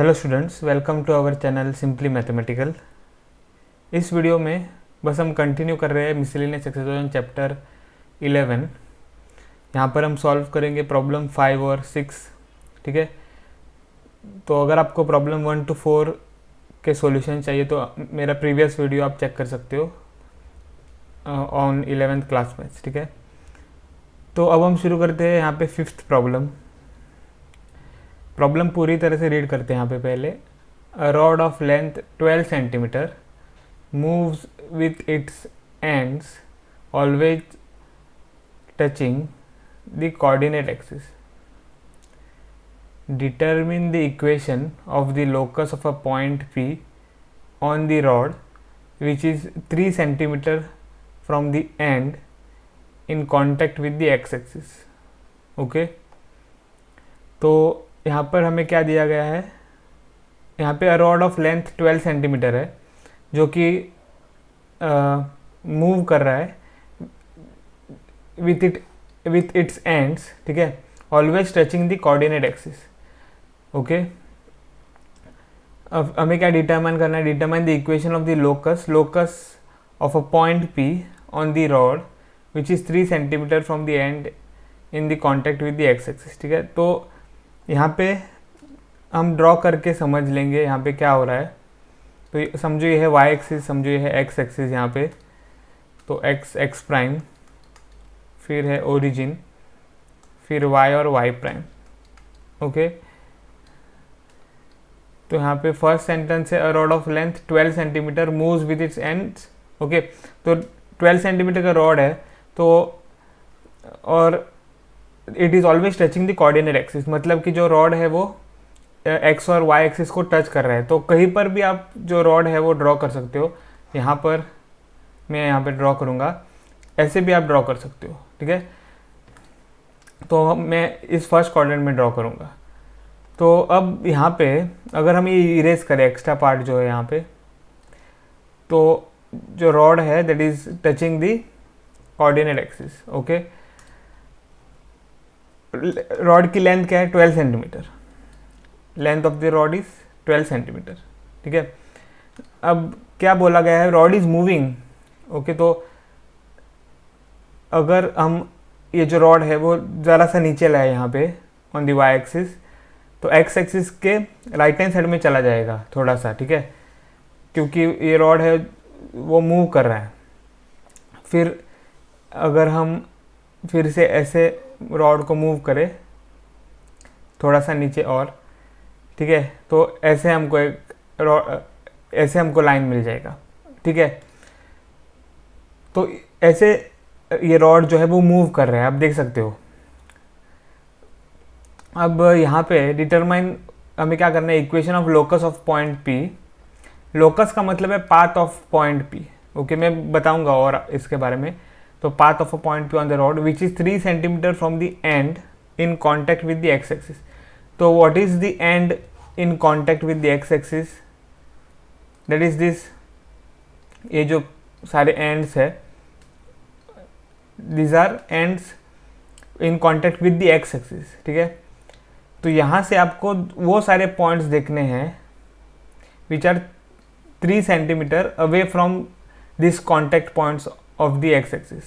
Hello students, welcome to our channel simply mathematical. इस video में बस हम कंटिन्यू कर रहे हैं मिसलेनियस एक्सरसाइज चैप्टर 11। यहाँ पर हम सॉल्व करेंगे प्रॉब्लम 5 और 6। ठीक है, तो अगर आपको प्रॉब्लम 1 to 4 के सॉल्यूशन चाहिए तो मेरा प्रीवियस वीडियो आप चेक कर सकते हो ऑन 11th क्लास मैथ्स। ठीक है, तो अब हम शुरू करते हैं यहाँ पे 5th प्रॉब्लम पूरी तरह से रीड करते हैं। यहाँ पे पहले a rod of length 12 centimetre moves with its ends always touching the coordinate axis. Determine the equation of the locus of a point P on the rod which is 3 centimeter from the end in contact with the x-axis। Okay, तो यहाँ पर हमें क्या दिया गया है, यहाँ पे रॉड ऑफ लेंथ 12 सेंटीमीटर है जो कि मूव कर रहा है विथ इट्स एंड्स। ठीक है, always touching the coordinate axis. Okay, अब हमें क्या डिटरमाइन करना है, determine the equation of the locus of a point P on the rod which is 3 centimetre from the end in the contact with the x axis. ठीक है, तो यहाँ पे हम ड्रॉ करके समझ लेंगे यहाँ पे क्या हो रहा है। तो समझो ये है y एक्सिस, समझो ये है x एक्सिस यहाँ पे, तो x प्राइम, फिर है ओरिजिन, फिर y और y प्राइम। ओके, तो यहाँ पे फर्स्ट सेंटेंस है a rod of length 12 centimetre moves with its ends. Okay, तो 12 सेंटीमीटर का रॉड है तो और it is always touching the coordinate axis, मतलब कि जो रॉड है वो x और y एक्सिस को टच कर रहा है। तो कहीं पर भी आप जो रॉड है वो ड्रॉ कर सकते हो। यहाँ पर मैं यहाँ पे ड्रॉ करूँगा, ऐसे भी आप ड्रॉ कर सकते हो। ठीक है, तो मैं इस फर्स्ट क्वाड्रेंट में ड्रॉ करूँगा। तो अब यहाँ पे अगर हम ये इरेज करें एक्स्ट्रा पार्ट जो है यहाँ पे, तो जो रॉड है that is touching the coordinate axis. Okay, rod की लेंथ क्या है, 12 centimetre. Length of the rod is 12 centimetre. ठीक है, अब क्या बोला गया है, रॉड इज मूविंग। ओके, तो अगर हम ये जो रॉड है वो ज़रा सा नीचे लाए यहाँ पे ऑन दी वाई एक्सिस, तो एक्स एक्सिस के राइट हैंड साइड में चला जाएगा थोड़ा सा। ठीक है, क्योंकि ये रॉड है वो मूव कर रहा है। फिर अगर हम फिर से ऐसे रॉड को मूव करें थोड़ा सा नीचे और, ठीक है, तो ऐसे हमको ऐसे हमको लाइन मिल जाएगा। ठीक है, तो ऐसे ये रॉड जो है वो मूव कर रहा है, आप देख सकते हो। अब यहाँ पे डिटरमाइन हमें क्या करना है, equation of locus of point P। Locus का मतलब है path of point P। Okay, मैं बताऊंगा और इसके बारे में। तो path of a point P on the rod which is 3 centimetre from the end in contact with the x axis. तो what is the end in contact with the x axis, that is this. ये जो सारे ends है, these are ends in contact with the x axis. ठीक है, तो यहाँ से आपको वो सारे पॉइंट्स देखने हैं which are 3 centimetres away from this contact points of the x axis.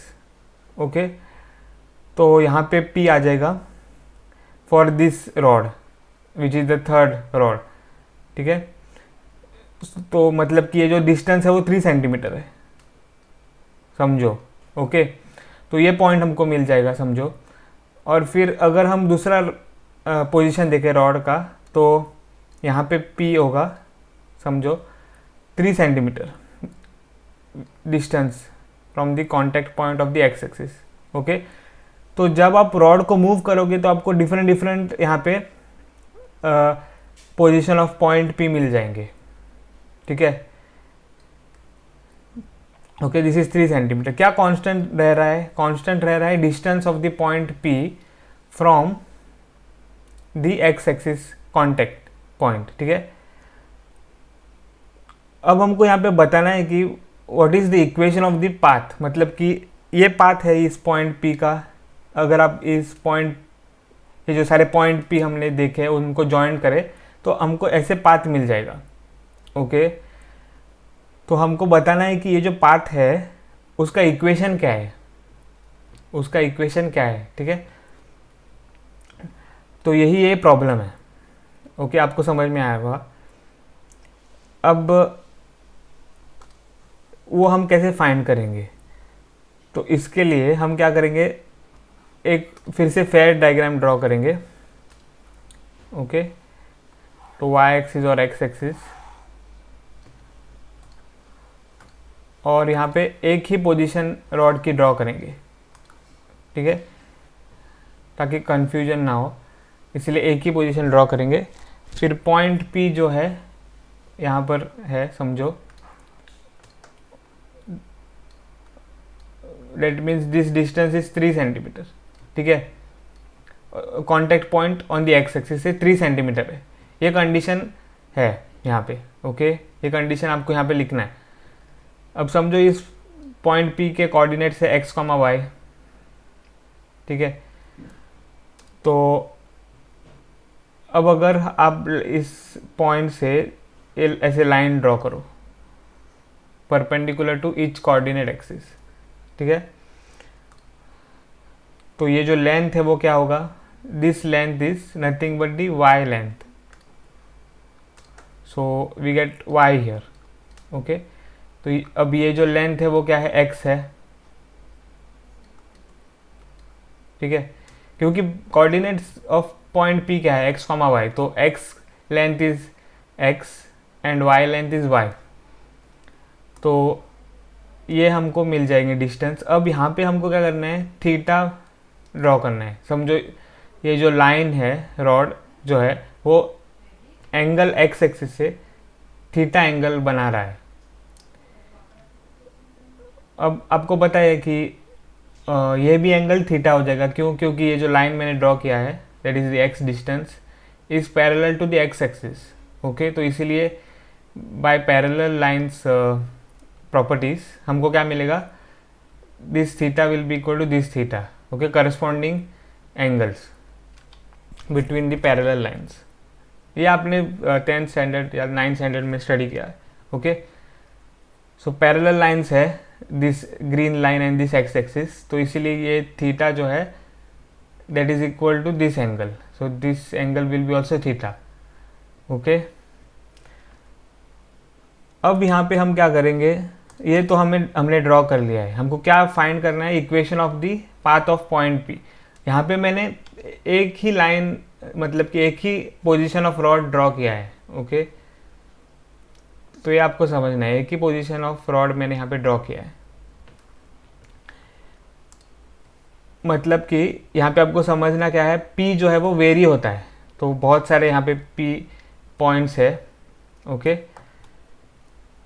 Okay, तो यहाँ पे P आ जाएगा for this rod which is the third rod. ठीक है, तो मतलब कि ये जो डिस्टेंस है वो 3 सेंटीमीटर है, समझो। ओके, तो ये पॉइंट हमको मिल जाएगा, समझो। और फिर अगर हम दूसरा पोजीशन देखें रॉड का, तो यहाँ पे P होगा, समझो 3 centimetre distance from the contact point of the x axis. Okay, तो जब आप रॉड को मूव करोगे तो आपको डिफरेंट यहाँ पे पोजीशन ऑफ पॉइंट P मिल जाएंगे। ठीक है, ओके, दिस इज 3 सेंटीमीटर। क्या कांस्टेंट रह रहा है, कांस्टेंट रह रहा है distance of the point P from the x axis contact point. ठीक है, अब हमको यहाँ पे बताना है कि what is the equation of the path, मतलब कि ये पाथ है इस पॉइंट P का। अगर आप इस पॉइंट, ये जो सारे पॉइंट P हमने देखे उनको ज्वाइन करें तो हमको ऐसे पाथ मिल जाएगा। ओके, तो हमको बताना है कि ये जो पाथ है उसका इक्वेशन क्या है, उसका इक्वेशन क्या है। ठीक है, तो यही ये प्रॉब्लम है। ओके, आपको समझ में आया होगा। अब वो हम कैसे फाइंड करेंगे, तो इसके लिए हम क्या करेंगे, एक फिर से फेयर डायग्राम ड्रॉ करेंगे। ओके, तो वाई एक्सिस और एक्स एक्सिस, और यहाँ पे एक ही पोजीशन रॉड की ड्रॉ करेंगे। ठीक है, ताकि कंफ्यूजन ना हो, इसलिए एक ही पोजीशन ड्रॉ करेंगे। फिर पॉइंट P जो है यहाँ पर है, समझो, that means this distance is 3 centimetre. ठीक है, contact point on the x axis से 3 सेंटीमीटर है, ये कंडीशन है यहाँ पे। ओके, ये कंडीशन आपको यहाँ पे लिखना है। अब समझो इस पॉइंट P के कोऑर्डिनेट्स है x, y। ठीक है, तो अब अगर आप इस पॉइंट से ऐसे लाइन ड्रॉ करो perpendicular to each coordinate axis. ठीक है, तो ये जो लेंथ है वो क्या होगा, this length is nothing but the y length, so we get y here. Okay, तो अब ये जो लेंथ है वो क्या है, x है। ठीक है, क्योंकि कोऑर्डिनेट्स ऑफ पॉइंट P क्या है, x, y, तो x length is x and y length is y, तो ये हमको मिल जाएंगे डिस्टेंस। अब यहाँ पे हमको क्या करना है, थीटा ड्रॉ करना है। समझो ये जो लाइन है, रॉड जो है वो एंगल x एक्सिस से थीटा एंगल बना रहा है। अब आपको पता है कि ये भी एंगल थीटा हो जाएगा, क्यों, क्योंकि ये जो लाइन मैंने ड्रॉ किया है that is the x distance is parallel to the x axis. Okay, तो इसीलिए बाय पैरेलल लाइंस प्रॉपर्टीज हमको क्या मिलेगा, this theta will be equal to this theta. Okay, corresponding angles between the parallel lines. ये आपने 10th standard या 9th standard में study किया है। ओके, सो पैरेलल लाइंस है this green line and this x axis, तो इसीलिए ये थीटा जो है that is equal to this angle, so this angle will be also theta. Okay, अब यहाँ पे हम क्या करेंगे, ये तो हमने ड्रॉ कर लिया है। हमको क्या फाइंड करना है, equation of the path of point P। यहाँ पे मैंने एक ही लाइन, मतलब कि एक ही पोजीशन ऑफ रॉड ड्रॉ किया है। ओके, तो ये आपको समझना है, एक ही पोजीशन ऑफ रॉड मैंने यहाँ पे ड्रॉ किया है। मतलब कि यहाँ पे आपको समझना क्या है, P जो है वो वेरी होता है, तो बहुत सारे यहाँ पे P पॉइंट्स है। ओके,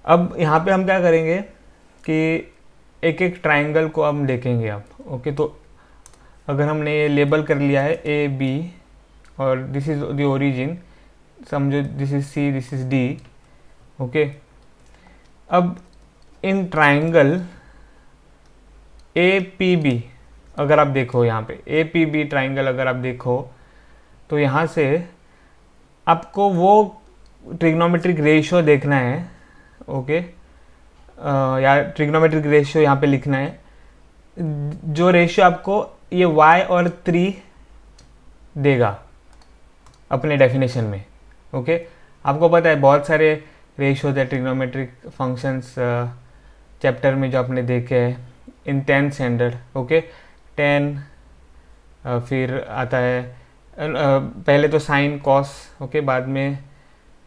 अब यहाँ पे हम क्या करेंगे कि एक एक ट्राइंगल को हम देखेंगे अब। ओके, तो अगर हमने ये लेबल कर लिया है A B और दिस इज द ओरिजिन, समझो this is C, this is D। Okay, अब इन ट्राइंगल APB अगर आप देखो, यहाँ पे APB ट्राइंगल अगर आप देखो, तो यहाँ से आपको वो ट्रिग्नोमेट्रिक रेशियो देखना है। ओके, या ट्रिग्नोमेट्रिक रेशियो यहाँ पे लिखना है, जो रेशियो आपको ये y और 3 देगा अपने डेफिनेशन में। ओके, आपको पता है बहुत सारे रेशियोज है ट्रिग्नोमेट्रिक फंक्शंस चैप्टर में जो आपने देखे हैं इन 10th स्टैंडर्ड। ओके, 10 फिर आता है पहले तो साइन कॉस, ओके, बाद में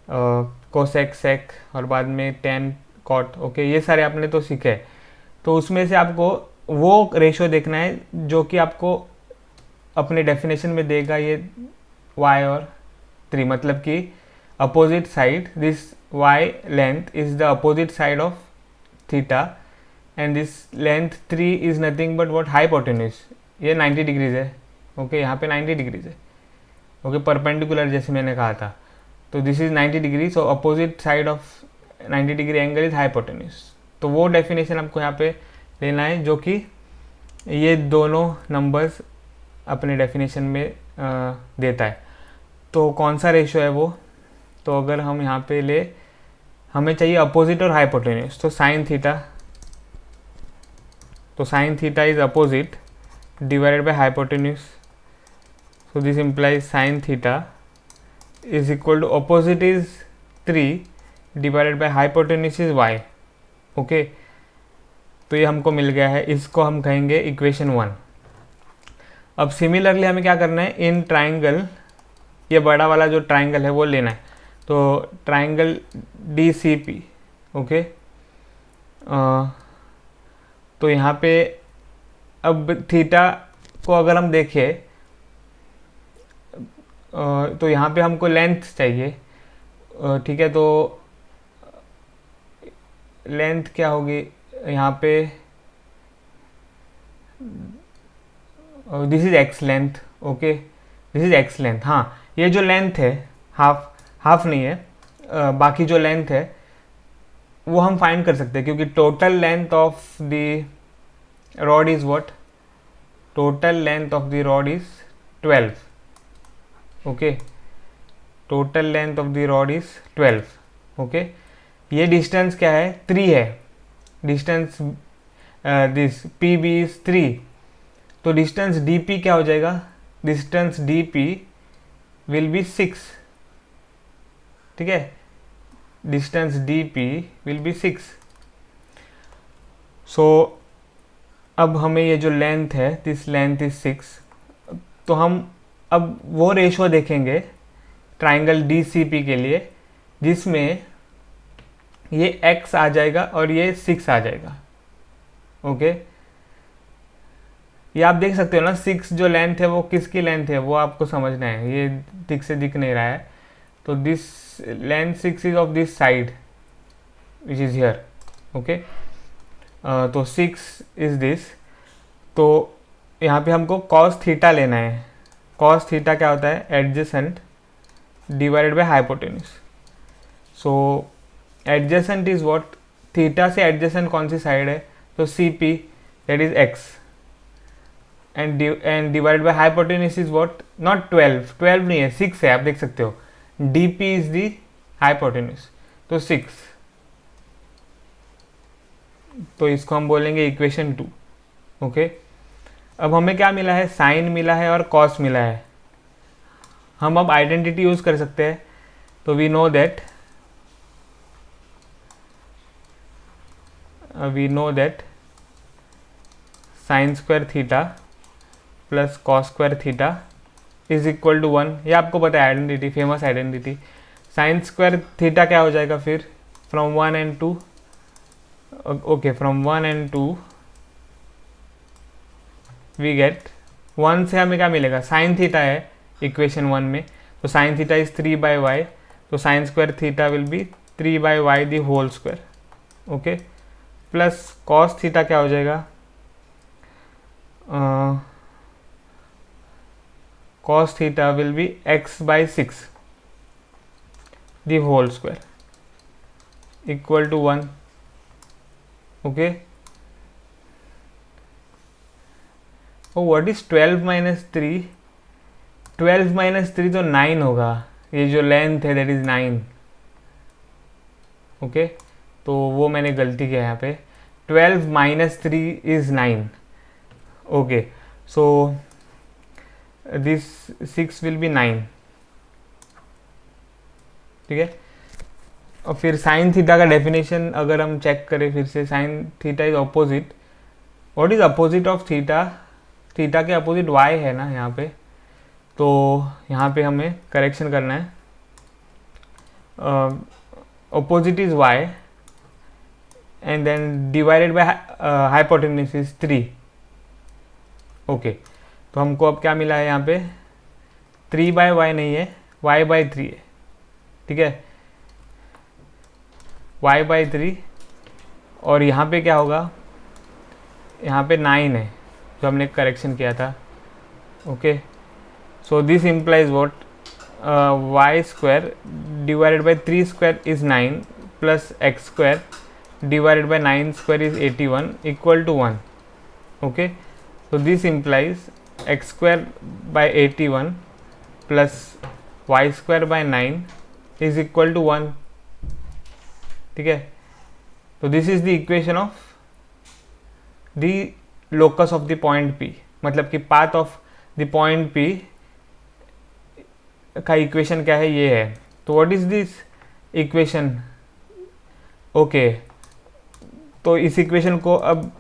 कोसेक सेक, और बाद में टेन कॉट। ओके, ये सारे आपने तो सीखे हैं। तो उसमें से आपको वो रेशियो देखना है जो कि आपको अपने डेफिनेशन में देगा ये y और 3, मतलब कि opposite side, this y length is the opposite side of theta and this length 3 is nothing but what, hypotenuse. ये 90 डिग्रीज है। ओके, यहाँ पे 90 डिग्रीज है। ओके, परपेंडिकुलर जैसे मैंने कहा था, तो this is 90 degree, so opposite side of 90 degree angle is hypotenuse. तो वो डेफिनेशन आपको यहाँ पे लेना है जो कि ये दोनों नंबर्स अपने डेफिनेशन में देता है। तो कौन सा रेशियो है वो, तो अगर हम यहाँ पे ले, हमें चाहिए अपोजिट और हाइपोटेन्यूज, तो sine theta is opposite divided by hypotenuse. So this implies sine theta is equal to opposite is 3 divided by hypotenuse is y. Okay, तो ये हमको मिल गया है, इसको हम कहेंगे इक्वेशन 1. अब सिमिलरली हमें क्या करना है, इन ट्राइंगल, ये बड़ा वाला जो ट्राइंगल है वो लेना है. तो ट्राइंगल DCP. ओके, तो यहाँ पे अब थीटा को अगर हम देखें तो यहाँ पे हमको लेंथ चाहिए. ठीक है, तो लेंथ क्या होगी यहाँ पे, this is x length. Okay, this is x length. हाँ, ये जो लेंथ है हाफ नहीं है, बाकी जो लेंथ है वो हम फाइंड कर सकते हैं, क्योंकि total length of the rod is what, total length of the rod is 12. Okay, total length of the rod is 12. Okay, ये डिस्टेंस क्या है, 3 है. Distance this PB is 3. तो डिस्टेंस DP क्या हो जाएगा, डिस्टेंस DP विल बी 6. ठीक है, डिस्टेंस DP विल बी 6. सो अब हमें ये जो लेंथ है, दिस लेंथ इज 6. तो हम अब वो रेशो देखेंगे ट्राइंगल DCP के लिए जिसमें ये x आ जाएगा और ये 6 आ जाएगा. ओके, ये आप देख सकते हो ना, 6 जो लेंथ है वो किसकी लेंथ है वो आपको समझना है, ये ठीक से दिख नहीं रहा है. तो this length 6 is of this side which is here. Okay, तो 6 इज दिस. तो यहाँ पे हमको cos थीटा लेना है. cos थीटा क्या होता है, adjacent divided by hypotenuse. So adjacent is what, theta से एडजेसेंट कौन सी साइड है, तो CP, that is x, and divided by hypotenuse is what, not 12 नहीं है, 6 है, आप देख सकते हो. DP इज दी हाइपोटेन्यूज, तो 6. तो इसको हम बोलेंगे इक्वेशन 2. ओके, अब हमें क्या मिला है, साइन मिला है और कॉस मिला है. हम अब आइडेंटिटी यूज कर सकते हैं. तो we know that sine square theta plus cos square theta is equal to 1. ये आपको पता है identity, famous identity. Sine square theta क्या हो जाएगा फिर, from 1 and 2. Okay, from 1 and 2 we get 1 से हमें क्या मिलेगा, साइन थीटा है इक्वेशन 1 में, तो साइन थीटा इज 3/y. तो sine square theta will be 3/y the whole square. Okay, plus cos theta क्या हो जाएगा, cos theta will be x/6 the whole square equal to 1. okay, oh what is 12 minus 3, 12 minus 3 तो 9 होगा. ये जो length है that is 9. Okay, तो वो मैंने गलती किया यहाँ पे, 12 minus 3 is 9. Okay, so this 6 will be 9. ठीक है, और फिर साइन थीटा का डेफिनेशन अगर हम चेक करें फिर से, sign theta is opposite. What is opposite of theta, theta के अपोजिट y है ना यहाँ पे. तो यहाँ पे हमें करेक्शन करना है, opposite is y and then divided by hypotenuse is 3. Okay, तो हमको अब क्या मिला है यहाँ पे, 3/y नहीं है, y/3 है. ठीक है, y/3. और यहाँ पे क्या होगा, यहाँ पे 9 है जो हमने करेक्शन किया था. Okay, so this implies what, y square divided by 3 square is 9 प्लस x square divided by 9 square is 81 equal to 1. Okay, so this implies x square by 81 plus y square by 9 is equal to 1, ठीक है। तो this is the equation of the locus of the point P, मतलब कि path of the point P का equation क्या है, ये है। तो what is this equation? Okay, तो इस इक्वेशन को अब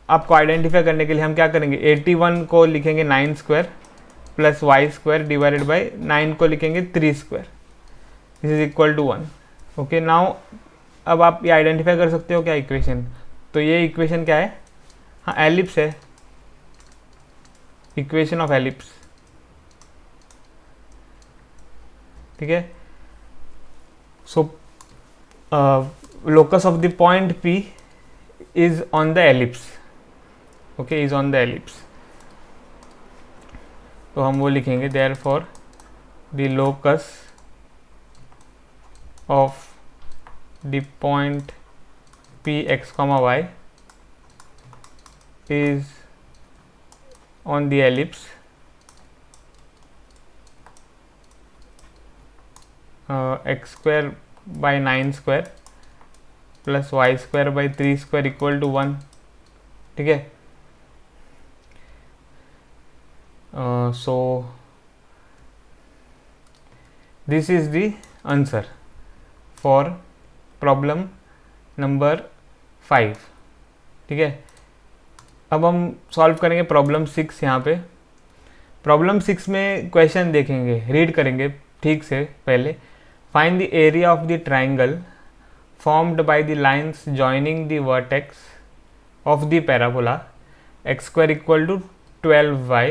आपको आइडेंटिफाई करने के लिए हम क्या करेंगे, 81 को लिखेंगे 9 square plus y square divided by 9 को लिखेंगे 3 square, this is equal to 1। Okay, now अब आप ये आइडेंटिफाई कर सकते हो क्या इक्वेशन? तो ये इक्वेशन क्या है? हाँ, एलिप्स है, इक्वेशन ऑफ एलिप्स, ठीक है। सो locus of the point P is on the ellipse, okay, is on the ellipse। तो हम वो लिखेंगे therefore the locus of the point P x comma y is on the ellipse x square by 9 square plus y square by 3 square equal to 1, ठीक है। So this is the answer for problem number 5, ठीक है। अब हम solve करेंगे problem 6। यहाँ पे problem 6 में क्वेश्चन देखेंगे, रीड करेंगे ठीक से पहले। Find the area of the triangle formed by the lines joining the vertex of the parabola x square equal to 12y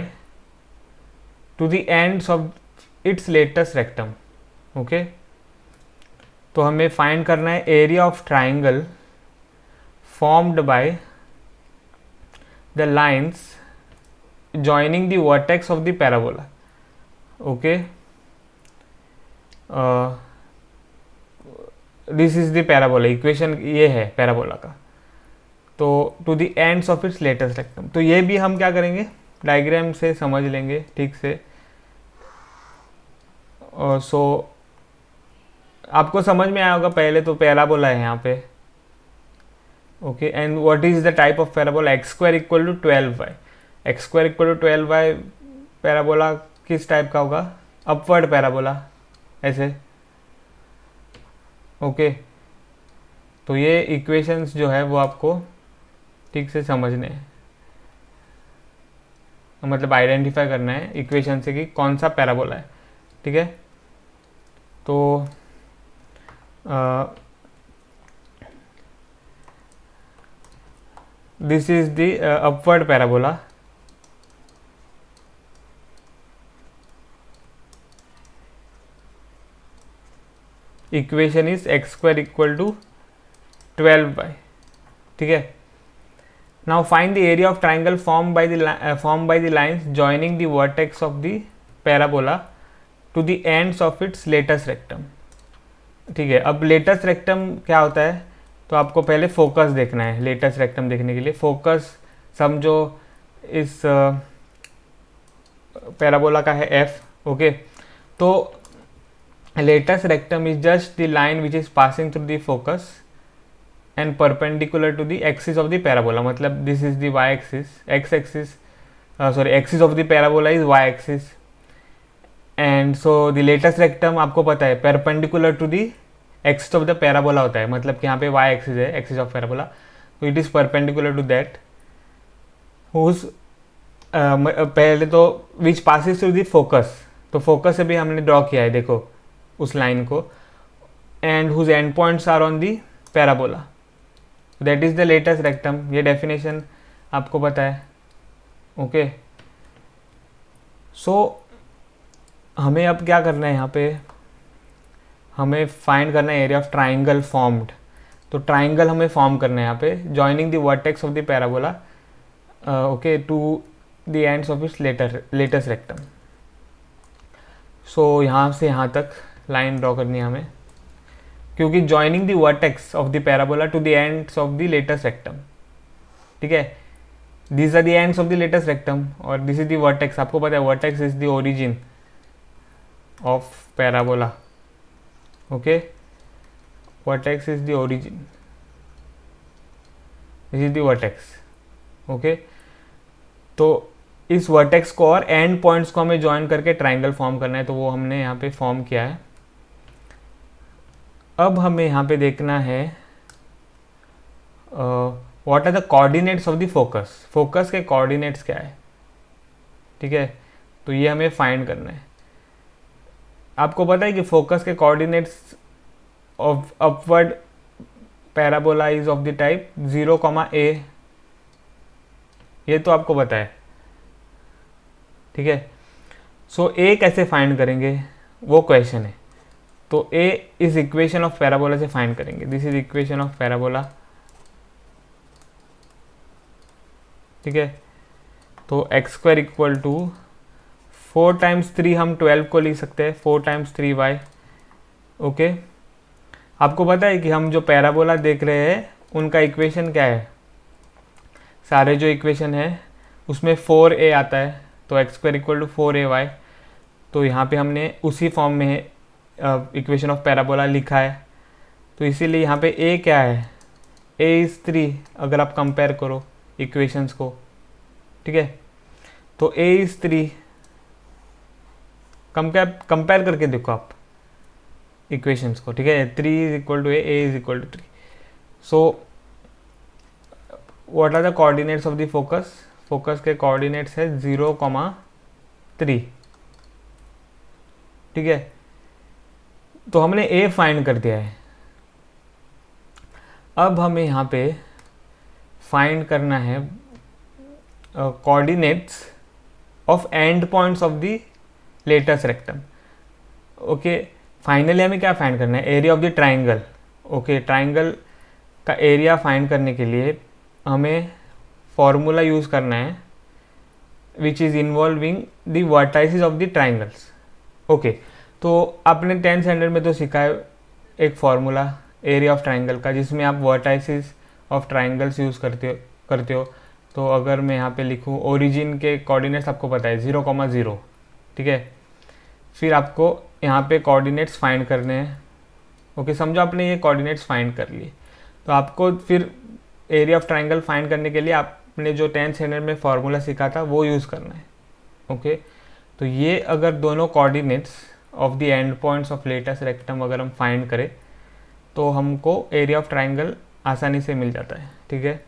to the ends of its latest rectum, okay। तो हमें find करना है area of triangle formed by the lines joining the vertex of the parabola, okay। This is the parabola, equation ये है parabola का। तो to the ends of its latus rectum, तो ये भी हम क्या करेंगे, डायग्राम से समझ लेंगे ठीक से। सो आपको समझ में आया होगा, पहले तो पैराबोला है यहाँ पे, okay. And what is the type of parabola? X square equal to 12y, x square equal to 12y parabola किस टाइप का होगा? अपवर्ड पैराबोला, ऐसे, ओके। तो ये इक्वेशंस जो है वो आपको ठीक से समझने हैं, मतलब आइडेंटिफाई करना है इक्वेशन से कि कौन सा पैराबोला है, ठीक है। तो this is the upward parabola, equation is x square equal to 12y, ठीक है। Now find the area of triangle form by the lines joining the vertex of the parabola to the ends of its latus rectum, ठीक है। अब latus rectum क्या होता है? तो आपको पहले फोकस देखना है। लेटेस्ट रेक्टम देखने के लिए फोकस समझो इस पैराबोला का है f, ओके। तो latest rectum is just the line which is passing through the focus and perpendicular to the axis of the parabola, मतलब this is the y axis, x axis, axis of the parabola is y axis, and so the latest rectum आपको पता है perpendicular to the axis of the parabola होता है, मतलब कि यहाँ पे y axis है, axis of parabola, so it is perpendicular to that whose पहले तो which passes through the focus, तो फोकस से भी हमने ड्रॉ किया है, देखो उस लाइन को, and whose end points are on the parabola, that is the latus rectum. ये डेफिनेशन आपको पता है, ओके। सो हमें अब क्या करना है, यहाँ पे हमें फाइंड करना है एरिया ऑफ ट्राइंगल फॉर्म्ड। तो ट्राइंगल हमें फॉर्म करना है यहाँ पे, joining the vertex of the parabola, okay, to the ends of its latus rectum. So यहाँ से यहाँ तक लाइन ड्रॉ करनी है हमें, क्योंकि joining the vertex of the parabola to the ends of the latus rectum, ठीक है। This are the ends of the latus rectum और दिस इज द वर्टेक्स। आपको पता है vertex is the origin of parabola, okay, vertex is the origin, this is the vertex. Okay, तो इस vertex को और एंड पॉइंट्स को हमें ज्वाइन करके ट्राइंगल फॉर्म करना है, तो वो हमने यहाँ पे फॉर्म किया है। अब हमें यहाँ पे देखना है what are the coordinates of the focus, focus के कोऑर्डिनेट्स क्या है, ठीक है, तो ये हमें फाइंड करना है। आपको पता है कि फोकस के coordinates of upward parabola is of the type 0, a, ये तो आपको पता है, ठीक है। सो a कैसे फाइंड करेंगे वो क्वेश्चन है। तो a इस इक्वेशन ऑफ पैराबोला से फाइंड करेंगे, this is equation of parabola, ठीक है। तो x² इक्वल टू 4 टाइम्स 3, हम 12 को लिख सकते हैं, 4 टाइम्स 3y। ओके, आपको पता है कि हम जो पैराबोला देख रहे हैं उनका इक्वेशन क्या है, सारे जो इक्वेशन है उसमें 4a आता है, तो x² इक्वल टू 4ay। तो यहाँ पे हमने उसी फॉर्म में इक्वेशन ऑफ पैराबोला लिखा है, तो इसीलिए यहाँ पे a क्या है, a इज़ 3, अगर आप कंपेयर करो इक्वेशंस को, ठीक है। तो a इज़ 3, कंपेयर करके देखो आप इक्वेशंस को, ठीक है। 3 is equal to a is equal to 3। So what are the coordinates of the focus, focus के कोऑर्डिनेट्स है 0, 3, ठीक है। तो हमने a फाइंड कर दिया है। अब हमें यहाँ पे फाइंड करना है coordinates of end points of the latus rectum. Okay, finally हमें क्या फाइंड करना है, area of the triangle. Okay, triangle का एरिया फाइंड करने के लिए हमें फॉर्मूला यूज़ करना है which is involving the vertices of the triangles. Okay, तो आपने 10th स्टैंडर्ड में तो सीखा है एक फार्मूला एरिया ऑफ ट्राइंगल का, जिसमें आप वर्टाइसेस ऑफ ट्राइंगल्स यूज़ करते हो। तो अगर मैं यहाँ पे लिखूँ, ओरिजिन के कोऑर्डिनेट्स आपको पता है 0, 0, ठीक है। फिर आपको यहाँ पे कोऑर्डिनेट्स फाइंड करने हैं। ओके, समझो आपने ये कोऑर्डिनेट्स फाइंड कर लिए, तो आपको फिर एरिया ऑफ ट्राइंगल फाइंड करने के लिए आपने जो 10th स्टैंडर्ड में फार्मूला सीखा था वो यूज़ करना है। ओके, तो ये अगर दोनों coordinates of the end points of latus rectum अगर हम फाइंड करें तो हमको एरिया ऑफ ट्राइंगल आसानी से मिल जाता है, ठीक है।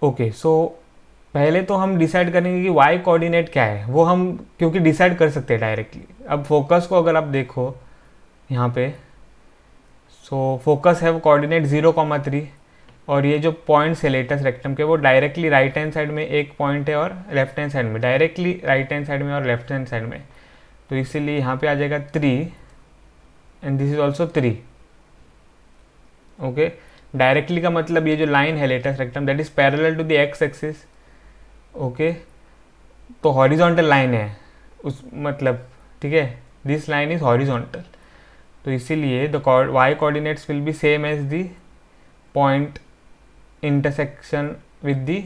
ओके, सो पहले तो हम डिसाइड करेंगे कि y कोऑर्डिनेट क्या है, वो हम क्योंकि डिसाइड कर सकते हैं डायरेक्टली। अब फोकस को अगर आप देखो यहाँ पे, सो फोकस है वो कोऑर्डिनेट 0, 3, और ये जो पॉइंट्स है लेटस रेक्टम के वो डायरेक्टली राइट हैंड साइड में एक पॉइंट है और लेफ्ट हैंड साइड में, डायरेक्टली राइट हैंड साइड में और लेफ्ट हैंड साइड में। तो इसीलिए यहाँ पे आ जाएगा 3 and this is also 3। Okay, directly का मतलब ये जो लाइन है latus rectum that is parallel to the x axis. Okay, तो हॉरिजॉन्टल लाइन है उस मतलब, ठीक है, दिस लाइन इज हॉरिजॉन्टल। तो इसीलिए the y coordinates will be same as the point intersection with the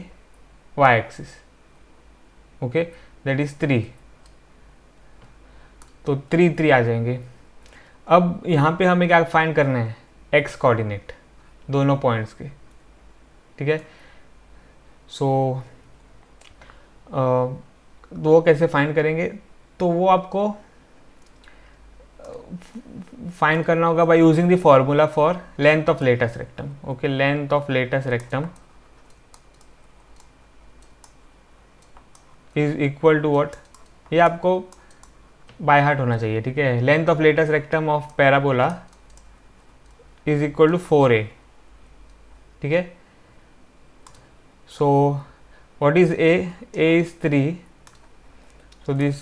y axis. Okay, that is 3, तो 3, 3 आ जाएंगे। अब यहाँ पे हमें क्या फाइंड करना है, x कोऑर्डिनेट दोनों पॉइंट्स के, ठीक है। सो वो कैसे फाइंड करेंगे, तो वो आपको फाइंड करना होगा by using the formula for length of latus rectum. Okay, length of latus rectum is equal to what, ये आपको बाय हार्ट होना चाहिए, ठीक है। Length of latus rectum of parabola is equal to 4a, ठीक है। So what is a is 3, so this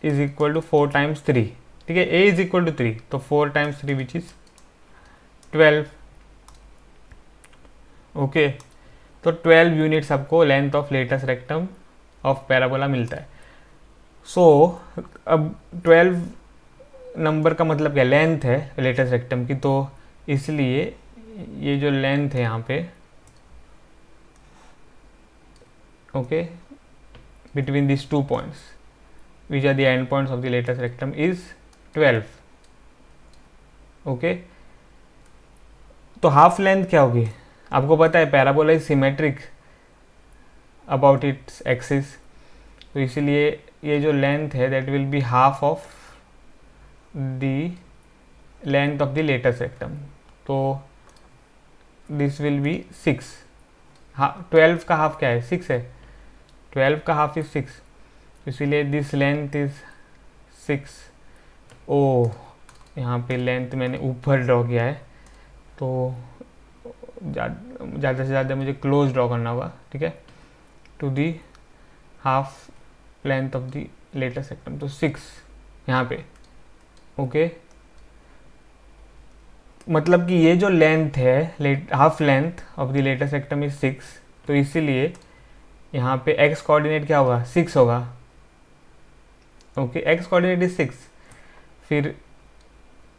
is equal to 4 times 3, ठीक है। a इज इक्वल टू 3, तो 4 टाइम्स 3 विच इज 12। ओके, तो 12 यूनिट्स आपको length of latus rectum of parabola मिलता है। सो अब 12 नंबर का मतलब क्या, लेंथ है लेटस रेक्टम की, तो इसलिए ये जो लेंथ है यहाँ पे, okay, between this 2 points which are the end points of the latus rectum is 12, okay, तो हाफ लेंथ क्या होगी, आपको पता है parabola is symmetric about its axis, तो इसीलिए ये जो लेंथ है that will be half of the length of the latus rectum, तो दिस विल बी 6। हाँ, 12 का हाफ क्या है, 6 है, 12 का हाफ इज 6, इसीलिए दिस लेंथ इज 6। ओ, यहाँ पे लेंथ मैंने ऊपर ड्रॉ किया है, तो ज़्यादा से ज़्यादा मुझे क्लोज ड्रॉ करना होगा, ठीक है, to the half length of the latus rectum, तो 6 यहाँ पे। ओके, मतलब कि ये जो लेंथ है, half length of the latus rectum is 6, तो इसीलिए यहाँ पे x कोऑर्डिनेट क्या होगा, 6 होगा। ओके, x कोऑर्डिनेट इज 6, फिर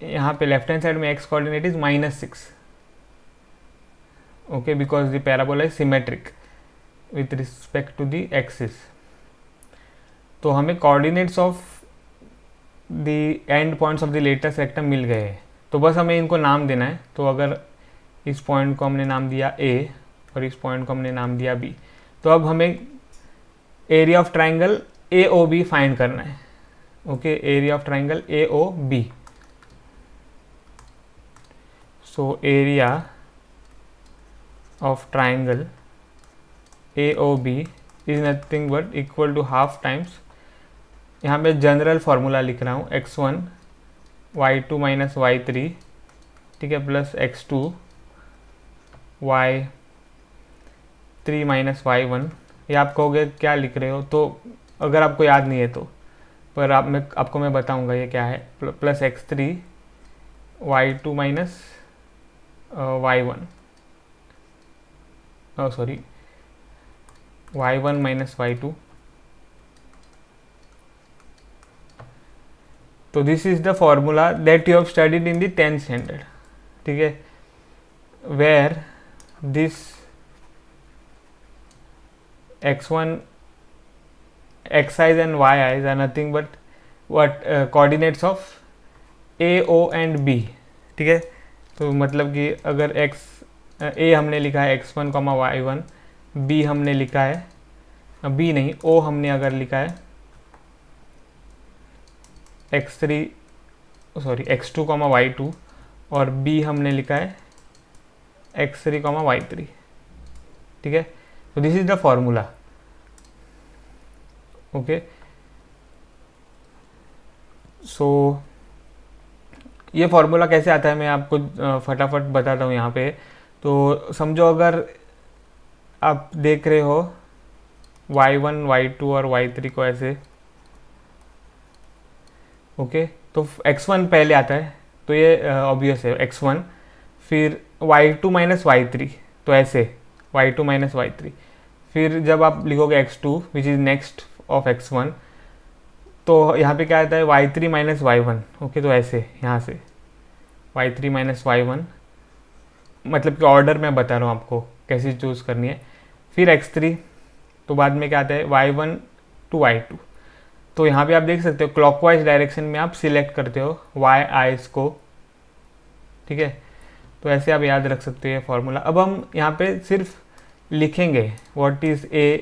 यहाँ पे लेफ्ट हैंड साइड में x coordinate is -6। Okay, because the parabola is symmetric with respect to the axis. तो हमें coordinates of the end points of the latus rectum मिल गए हैं, तो बस हमें इनको नाम देना है। तो अगर इस पॉइंट को हमने नाम दिया A और इस पॉइंट को हमने नाम दिया B, तो अब हमें area of triangle AOB find करना है। Okay, area of triangle AOB, so area of triangle AOB is nothing but equal to half times, यहाँ पे जनरल फार्मूला लिख रहा हूँ, x1 y2 माइनस y3, ठीक है, plus x2 y3 minus y1। ये आप कहोगे क्या लिख रहे हो, तो अगर आपको याद नहीं है तो, पर आपको मैं बताऊंगा ये क्या है, plus x3 y2 minus y1, sorry y1 minus y2। तो this is the formula that you have studied in the 10th standard, ठीक है, where this x1 xi's and yi's are nothing but what coordinates of a, o and b, ठीक है। तो मतलब कि अगर a हमने लिखा है x1, y1, b हमने लिखा है, b नहीं, o हमने अगर लिखा है x2, y2, और b हमने लिखा है x3, y3, ठीक है। तो this is the formula. Okay, so ये फॉर्मूला कैसे आता है मैं आपको फटाफट बताता हूँ यहाँ पे। तो समझो अगर आप देख रहे हो y1, y2 और y3 को ऐसे, ओके, तो x1 पहले आता है, तो ये ऑब्वियस है x1, फिर y2 माइनस y3, तो ऐसे y2 माइनस y3, फिर जब आप लिखोगे x2 which is next of x1, तो यहाँ पे क्या आता है y3 माइनस y1। ओके, तो ऐसे यहाँ से y3 माइनस y1, मतलब कि ऑर्डर मैं बता रहा हूँ आपको कैसे चूज़ करनी है। फिर x3, तो बाद में क्या आता है y1 टू y2, तो यहाँ पे आप देख सकते हो क्लॉकवाइज डायरेक्शन में आप सिलेक्ट करते हो y को, ठीक है। तो ऐसे आप याद रख सकते हो ये फॉर्मूला। अब हम यहाँ पे सिर्फ लिखेंगे what is a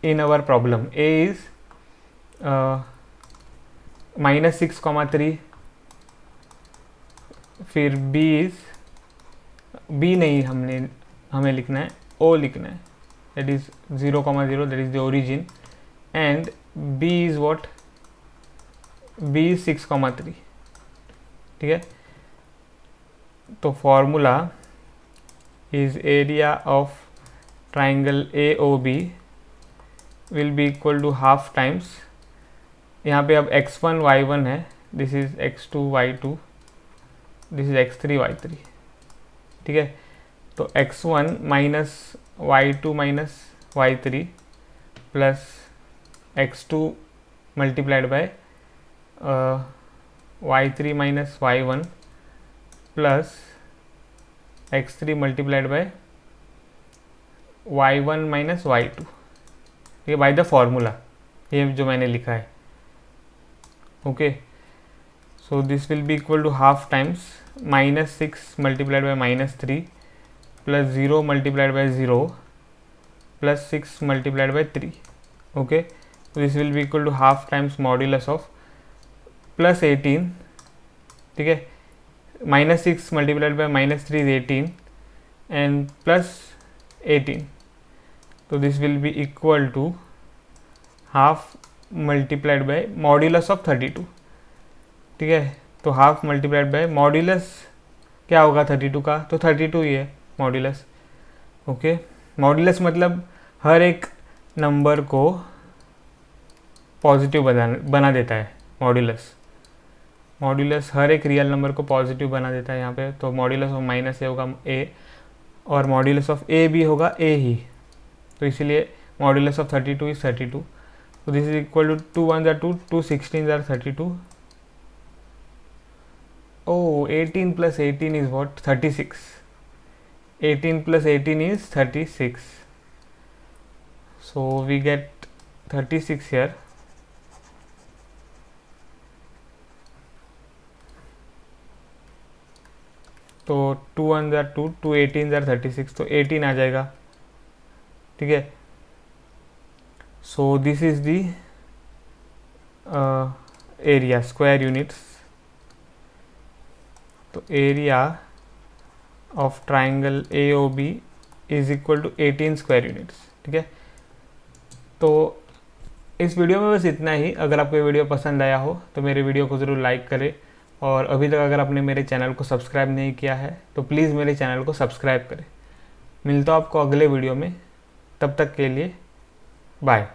in our problem. a is -6,3, फिर b इज़, b नहीं हमें लिखना है, o लिखना है, that is 0,0, that is the origin, and b is what, b is 6,3, ठीक है। तो formula is area of triangle AOB will be equal to half times, यहाँ पे अब x1 y1 है, this is x2 y2, this is x3 y3, ठीक है। तो x1 minus y2 minus y3 plus x2 multiplied by y3 minus y1 plus x3 multiplied by y1 minus y2, ये by the formula, ये जो मैंने लिखा है। Okay, so this will be equal to half times -6 multiplied by -3 plus 0 multiplied by 0 plus 6 multiplied by 3. Okay, this will be equal to half times modulus of plus 18. ठीक है, -6 multiplied by -3 is 18 and plus 18. तो this will be equal to half multiplied by modulus of 32. ठीक है, तो half multiplied by modulus क्या होगा 32 का, तो 32 ही है मॉड्यूलस. ओके, मॉड्यूलस मतलब हर एक नंबर को पॉजिटिव बना देता है. मॉड्यूलस हर एक रियल नंबर को पॉजिटिव बना देता है यहाँ पे. तो मॉड्यूलस ऑफ -a होगा a और मॉड्यूलस ऑफ a भी होगा a ही. तो इसीलिए मॉड्यूलस ऑफ 32 इज 32. तो this is equal to 2 1 are 2, 2 16 are 32. Oh, 18 plus 18 is what? 36. 18 plus 18 is 36. So we get 36 here. तो 2 1 are 2, 2 18 are 36, तो 18 आ जाएगा. ठीक है, so this is the area square units. तो area of triangle AOB is equal to 18 square units. ठीक है, तो इस वीडियो में बस इतना ही. अगर आपको ये वीडियो पसंद आया हो तो मेरे वीडियो को ज़रूर लाइक करें, और अभी तक अगर आपने मेरे चैनल को सब्सक्राइब नहीं किया है तो प्लीज़ मेरे चैनल को सब्सक्राइब करें. मिलता हूँ आपको अगले वीडियो में. तब तक के लिए बाय.